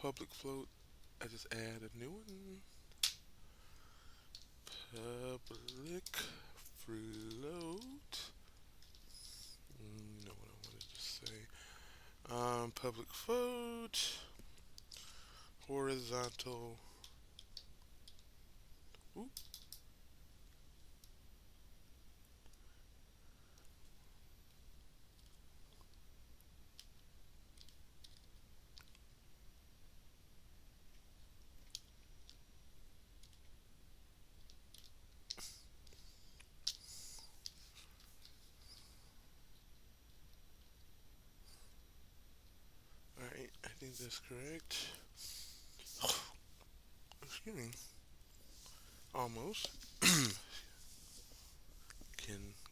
public float. I just add a new one. Public float. You know what I wanted to say. Public float. Horizontal. Oop. Alright, I think that's correct. Excuse me. Almost.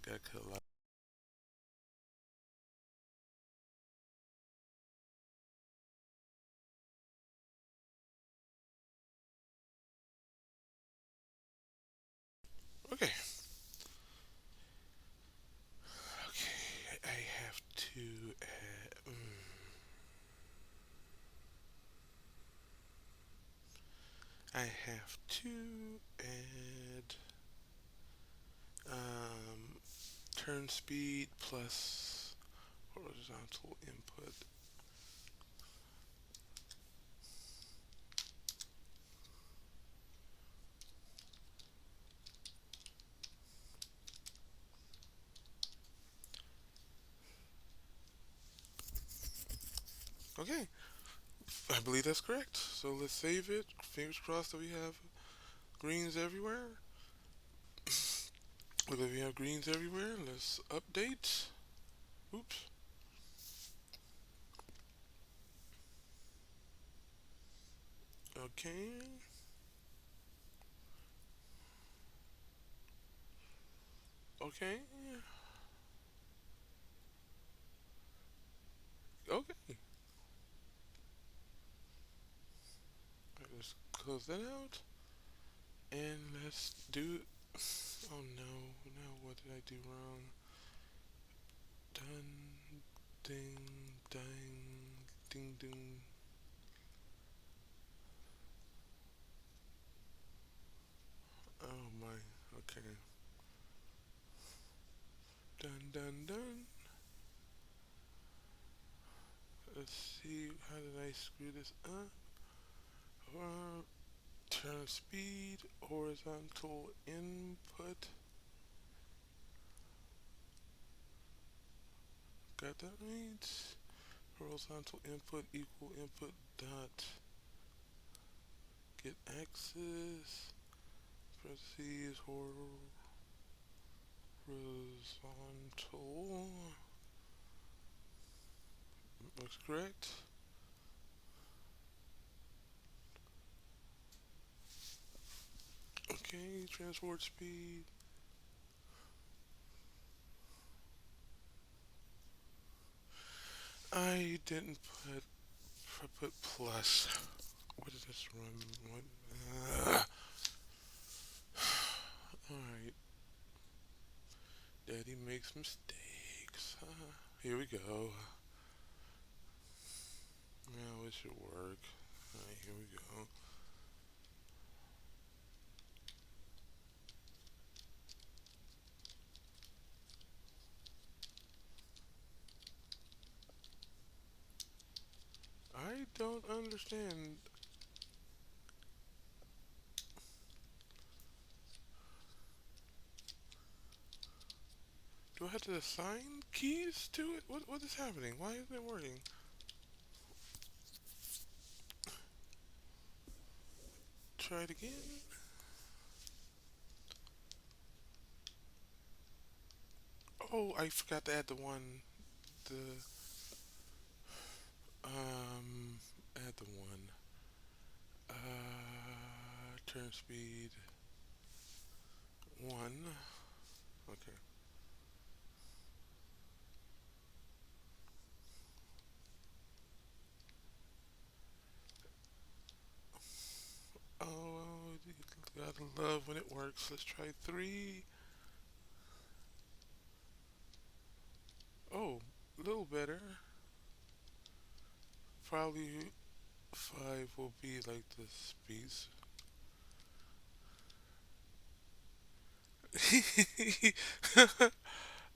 Got cut a lot. Okay. Okay. I have to add. I have to add turn speed plus horizontal input. Okay, I believe that's correct. So let's save it. Fingers crossed that we have greens everywhere. Look, if we have greens everywhere, let's update. Oops. Okay. Okay. Okay. Alright, let's close that out. And let's do. Oh no. Now what did I do wrong? Dun. Ding. Ding. Ding. Ding. Oh my. Okay. Dun dun dun. Let's see. How did I screw this up? Uh, turn speed. Horizontal input. Got that right? Horizontal input equal input dot get axis. Parentheses horizontal. Looks correct. Okay, transport speed. I didn't put plus. What did this run? What? Alright. Daddy makes mistakes. Here we go. Now it should work. Alright, here we go. I don't understand. Do I have to assign keys to it? What is happening? Why isn't it working? Try it again. Oh, I forgot to add the one. The add the one. Turn speed one. Okay. Oh, you gotta love when it works. Let's try three. Oh, a little better. Probably 5 will be like the speed.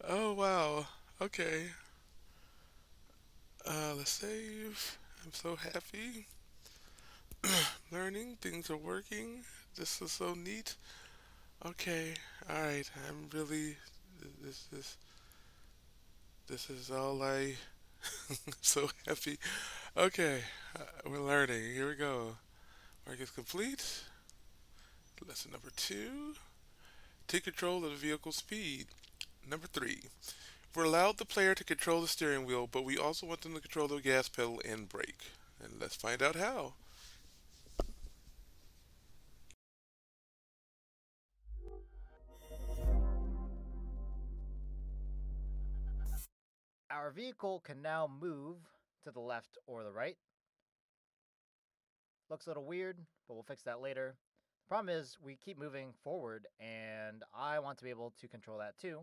Oh wow. Okay. Let's save. I'm so happy. Learning. Things are working. This is so neat. Okay. All right. I'm really. This is. This is all I. So happy. Okay. We're learning. Here we go. Work is complete. Lesson number 2. Take control of the vehicle's speed. Number 3. We're allowed the player to control the steering wheel, but we also want them to control the gas pedal and brake. And let's find out how. Our vehicle can now move to the left or the right. Looks a little weird, but we'll fix that later. The problem is we keep moving forward, and I want to be able to control that too,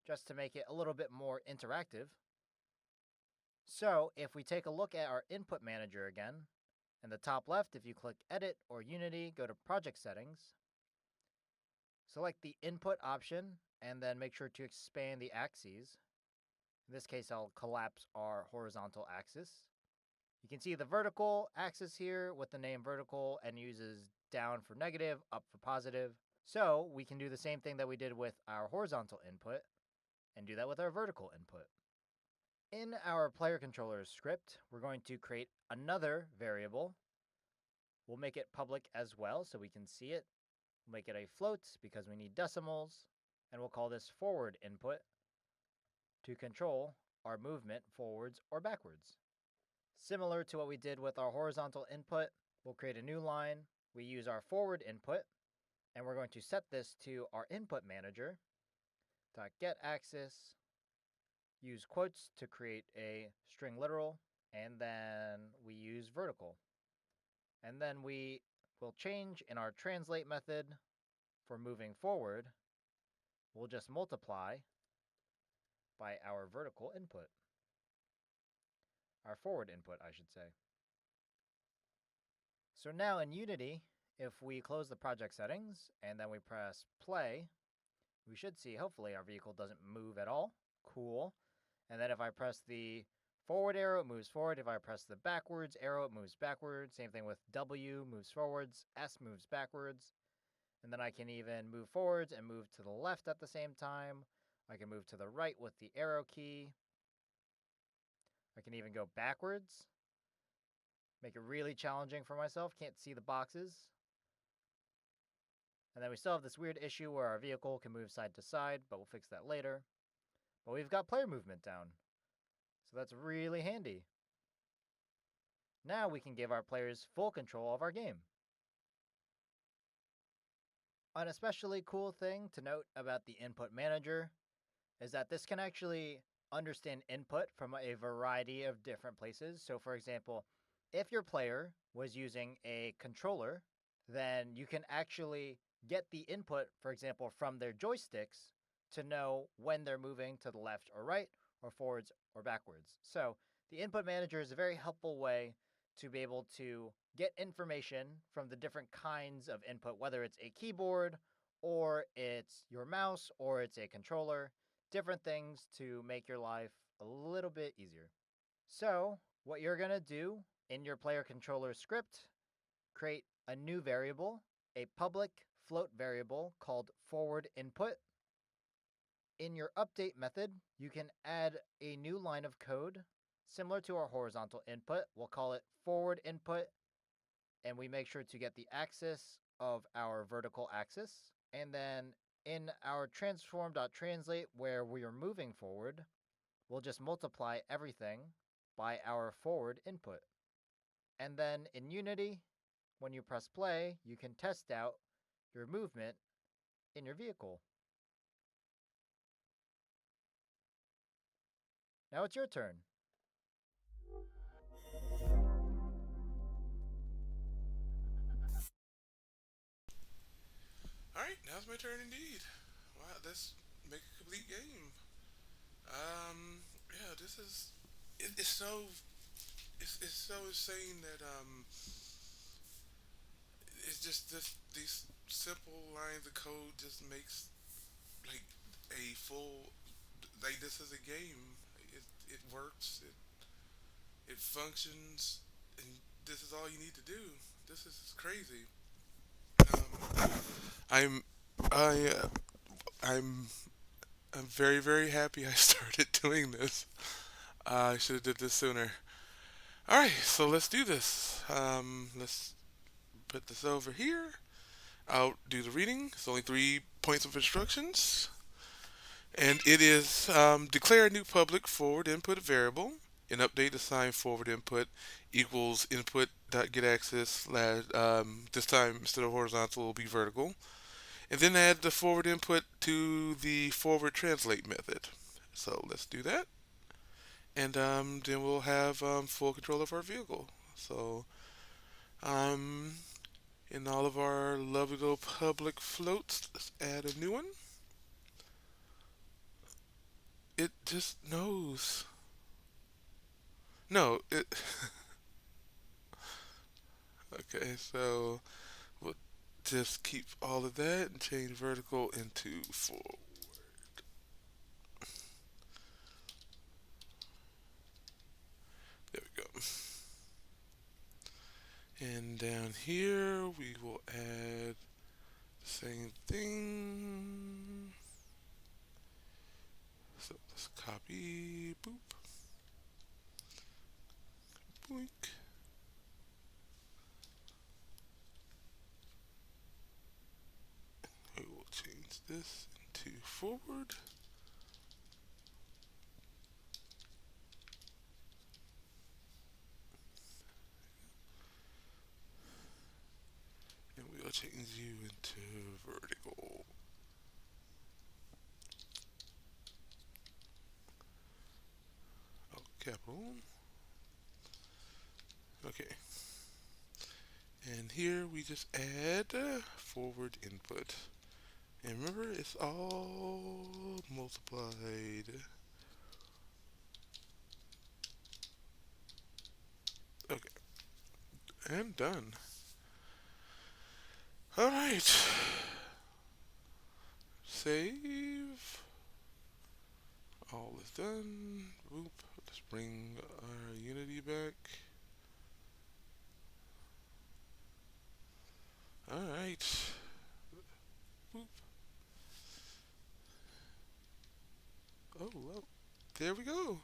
just to make it a little bit more interactive. So if we take a look at our input manager again, in the top left, if you click Edit or Unity, go to Project Settings, select the Input option, and then make sure to expand the axes. In this case, I'll collapse our horizontal axis. You can see the vertical axis here with the name vertical and uses down for negative, up for positive. So we can do the same thing that we did with our horizontal input and do that with our vertical input. In our player controller script, we're going to create another variable. We'll make it public as well so we can see it. We'll make it a float because we need decimals, and we'll call this forward input to control our movement forwards or backwards. Similar to what we did with our horizontal input, we'll create a new line. We use our forward input, and we're going to set this to our input manager. Get axis, use quotes to create a string literal, and then we use vertical. And then we will change in our translate method for moving forward. We'll just multiply by our vertical input, our forward input, I should say. So now in Unity, if we close the project settings and then we press play, we should see hopefully our vehicle doesn't move at all. Cool. And then if I press the forward arrow, it moves forward. If I press the backwards arrow, it moves backwards. Same thing with W, moves forwards. S moves backwards. And then I can even move forwards and move to the left at the same time. I can move to the right with the arrow key. I can even go backwards. Make it really challenging for myself. Can't see the boxes. And then we still have this weird issue where our vehicle can move side to side, but we'll fix that later. But we've got player movement down, so that's really handy. Now we can give our players full control of our game. An especially cool thing to note about the input manager is that this can actually understand input from a variety of different places. So for example, if your player was using a controller, then you can actually get the input, for example, from their joysticks to know when they're moving to the left or right, or forwards or backwards. So the input manager is a very helpful way to be able to get information from the different kinds of input, whether it's a keyboard or it's your mouse or it's a controller, different things to make your life a little bit easier. So, what you're going to do in your player controller script, create a new variable, a public float variable called forward input. In your update method, you can add a new line of code similar to our horizontal input. We'll call it forward input, and we make sure to get the axis of our vertical axis. And then in our transform.translate, where we are moving forward, we'll just multiply everything by our forward input. And then in Unity, when you press play, you can test out your movement in your vehicle. Now it's your turn. Alright, now's my turn indeed. Wow, let's make a complete game. Yeah, this is. It's so it's so insane that it's just this these simple lines of code just makes like a full like this is a game. It works. It functions, and this is all you need to do. This is crazy. Um, I'm I I'm I'm very happy I started doing this. I should have did this sooner. All right, so let's do this. Let's put this over here. I'll do the reading. It's only 3 points of instructions, and it is declare a new public forward input variable. An update assign forward input equals input dot get access slash this time instead of horizontal will be vertical, and then add the forward input to the forward translate method. So let's do that, and then we'll have full control of our vehicle. So um, in all of our lovely little public floats, let's add a new one. It just knows. No, it. Okay, so we'll just keep all of that and change vertical into forward. There we go. And down here we will add the same thing. So let's copy, boop, boink. We will change this into forward. And we will change you into vertical. Oh, capital. Okay. And here we just add forward input. And remember, it's all multiplied. Okay, and done. Alright, save. All is done. Oop, let's bring our Unity back. Alright, oop. Oh, well, there we go.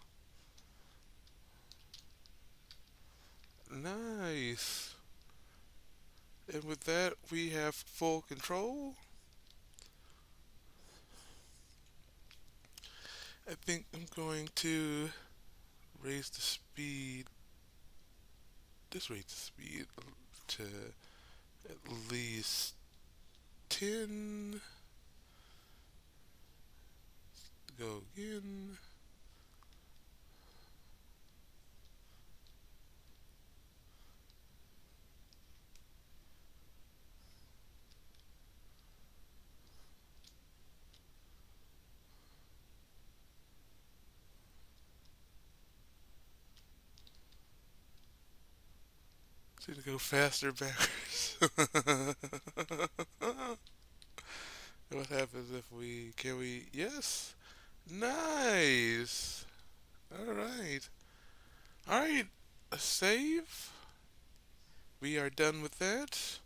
Nice. And with that, we have full control. I think I'm going to raise the speed, just raise the speed to at least 10. Go again. See to go faster backwards. What happens if we, can we, yes? Nice. Alright. Alright, save. We are done with that.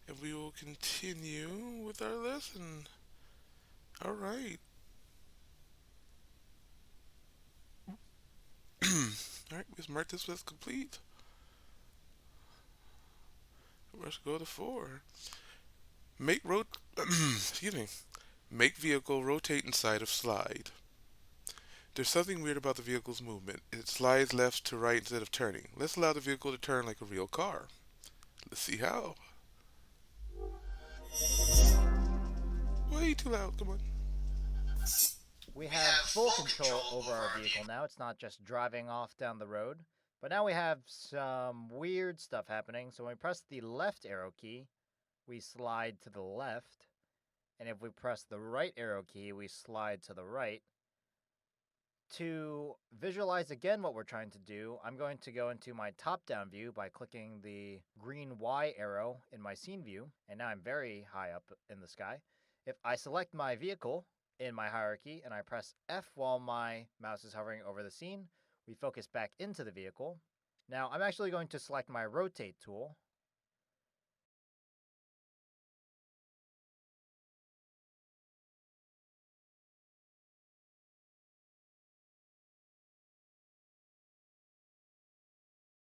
And we will continue with our lesson. Alright. Alright, let's mark this as complete. Let's go to 4. Make excuse me. Make vehicle rotate inside of slide. There's something weird about the vehicle's movement. It slides left to right instead of turning. Let's allow the vehicle to turn like a real car. Let's see how. Way too loud. Come on. We have full control over our vehicle now. It's not just driving off down the road. But now we have some weird stuff happening. So when we press the left arrow key, we slide to the left. And if we press the right arrow key, we slide to the right. To visualize again what we're trying to do, I'm going to go into my top-down view by clicking the green Y arrow in my scene view, and now I'm very high up in the sky. If I select my vehicle in my hierarchy and I press F while my mouse is hovering over the scene, we focus back into the vehicle. Now I'm actually going to select my rotate tool,